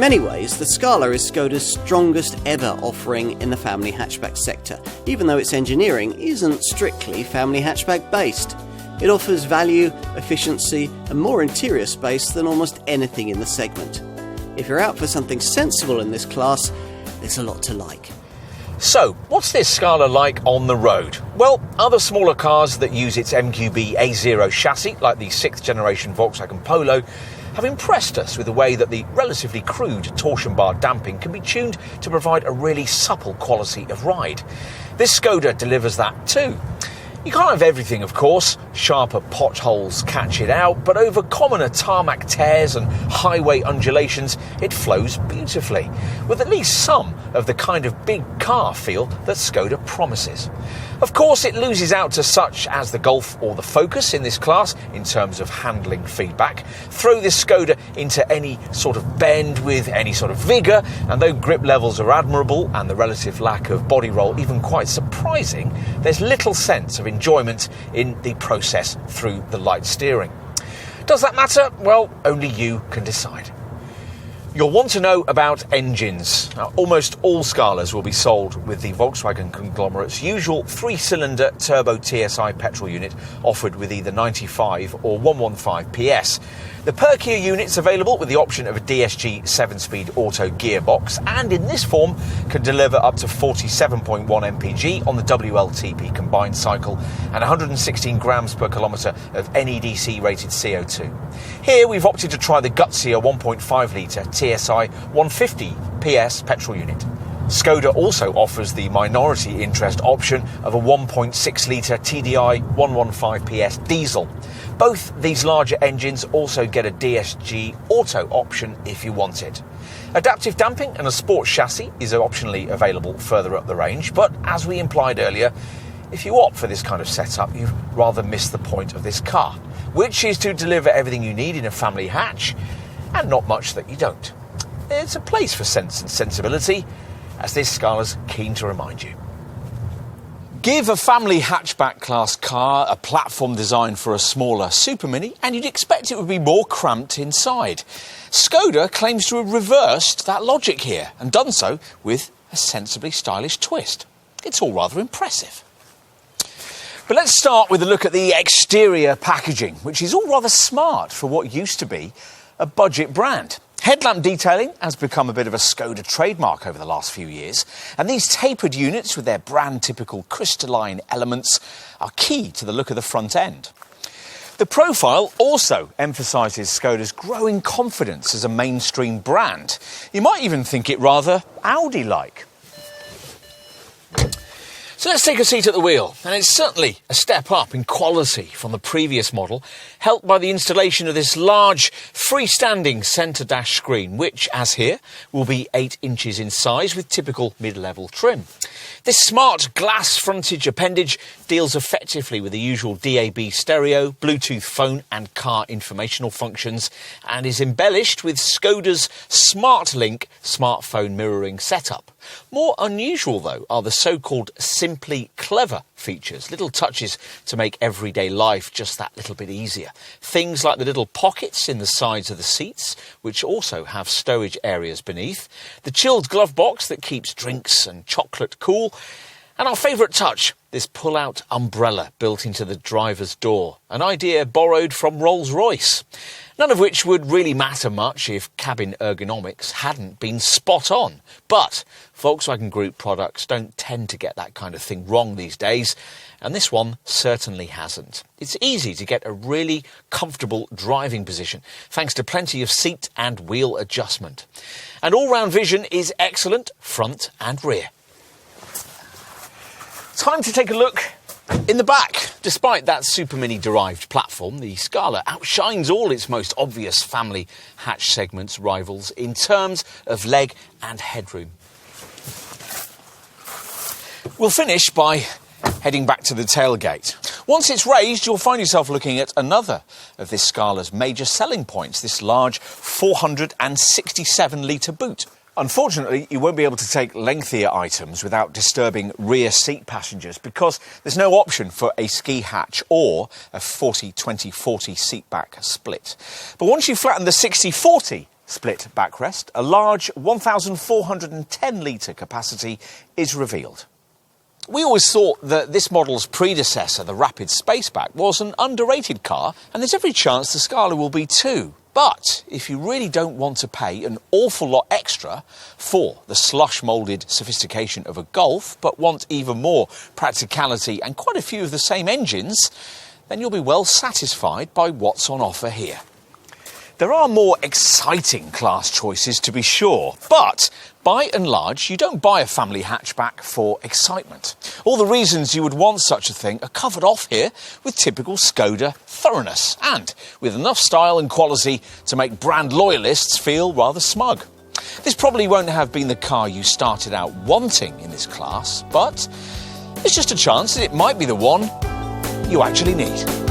many ways, the Scala is Skoda's strongest ever offering in the family hatchback sector, even though its engineering isn't strictly family hatchback based. It offers value, efficiency and more interior space than almost anything in the segment. If you're out for something sensible in this class, there's a lot to like. So, what's this Scala like on the road? Well, other smaller cars that use its MQB A0 chassis, like the 6th generation Volkswagen Polo, have impressed us with the way that the relatively crude torsion bar damping can be tuned to provide a really supple quality of ride. This Skoda delivers that too. You can't have everything, of course. Sharper potholes catch it out, but over commoner tarmac tears and highway undulations, it flows beautifully, with at least some of the kind of big car feel that Skoda promises. Of course, it loses out to such as the Golf or the Focus in this class in terms of handling feedback. Throw this Skoda into any sort of bend with any sort of vigour, and though grip levels are admirable and the relative lack of body roll even quite surprising, there's little sense of enjoyment in the process through the light steering. Does that matter? Well, only you can decide. You'll want to know about engines. Now, almost all Scalas will be sold with the Volkswagen conglomerate's usual 3-cylinder turbo TSI petrol unit offered with either 95 or 115 PS. The perkier unit's available with the option of a DSG 7-speed auto gearbox, and in this form can deliver up to 47.1 mpg on the WLTP combined cycle and 116 grams per kilometre of NEDC rated CO2. Here we've opted to try the gutsier 1.5 litre TSI 150 PS petrol unit. Skoda also offers the minority interest option of a 1.6 litre TDI 115 PS diesel. Both these larger engines also get a DSG auto option if you want it. Adaptive damping and a sports chassis is optionally available further up the range, but as we implied earlier, if you opt for this kind of setup, you've rather missed the point of this car, which is to deliver everything you need in a family hatch, and not much that you don't. There's a place for sense and sensibility, as this Scala's keen to remind you. Give a family hatchback class car a platform designed for a smaller Super Mini and you'd expect it would be more cramped inside. Skoda claims to have reversed that logic here and done so with a sensibly stylish twist. It's all rather impressive. But let's start with a look at the exterior packaging, which is all rather smart for what used to be a budget brand. Headlamp detailing has become a bit of a Skoda trademark over the last few years, and these tapered units with their brand-typical crystalline elements are key to the look of the front end. The profile also emphasises Skoda's growing confidence as a mainstream brand. You might even think it rather Audi-like. So let's take a seat at the wheel, and it's certainly a step up in quality from the previous model, helped by the installation of this large freestanding centre dash screen, which, as here, will be 8 inches in size with typical mid-level trim. This smart glass frontage appendage deals effectively with the usual DAB stereo, Bluetooth phone and car informational functions, and is embellished with Skoda's SmartLink smartphone mirroring setup. More unusual, though, are the so-called Simply Clever features, little touches to make everyday life just that little bit easier. Things like the little pockets in the sides of the seats, which also have stowage areas beneath, the chilled glove box that keeps drinks and chocolate cool, and our favourite touch, this pull-out umbrella built into the driver's door, an idea borrowed from Rolls-Royce. None of which would really matter much if cabin ergonomics hadn't been spot on. But Volkswagen Group products don't tend to get that kind of thing wrong these days, and this one certainly hasn't. It's easy to get a really comfortable driving position, thanks to plenty of seat and wheel adjustment. And all-round vision is excellent, front and rear. Time to take a look in the back. Despite that Super Mini derived platform, the Scala outshines all its most obvious family hatch segments rivals in terms of leg and headroom. We'll finish by heading back to the tailgate. Once it's raised, you'll find yourself looking at another of this Scala's major selling points, this large 467-litre boot. Unfortunately, you won't be able to take lengthier items without disturbing rear seat passengers because there's no option for a ski hatch or a 40-20-40 seat back split. But once you flatten the 60-40 split backrest, a large 1,410-litre capacity is revealed. We always thought that this model's predecessor, the Rapid Spaceback, was an underrated car, and there's every chance the Scala will be too. But if you really don't want to pay an awful lot extra for the slush-moulded sophistication of a Golf, but want even more practicality and quite a few of the same engines, then you'll be well satisfied by what's on offer here. There are more exciting class choices to be sure, but by and large, you don't buy a family hatchback for excitement. All the reasons you would want such a thing are covered off here with typical Skoda thoroughness and with enough style and quality to make brand loyalists feel rather smug. This probably won't have been the car you started out wanting in this class, but there's just a chance that it might be the one you actually need.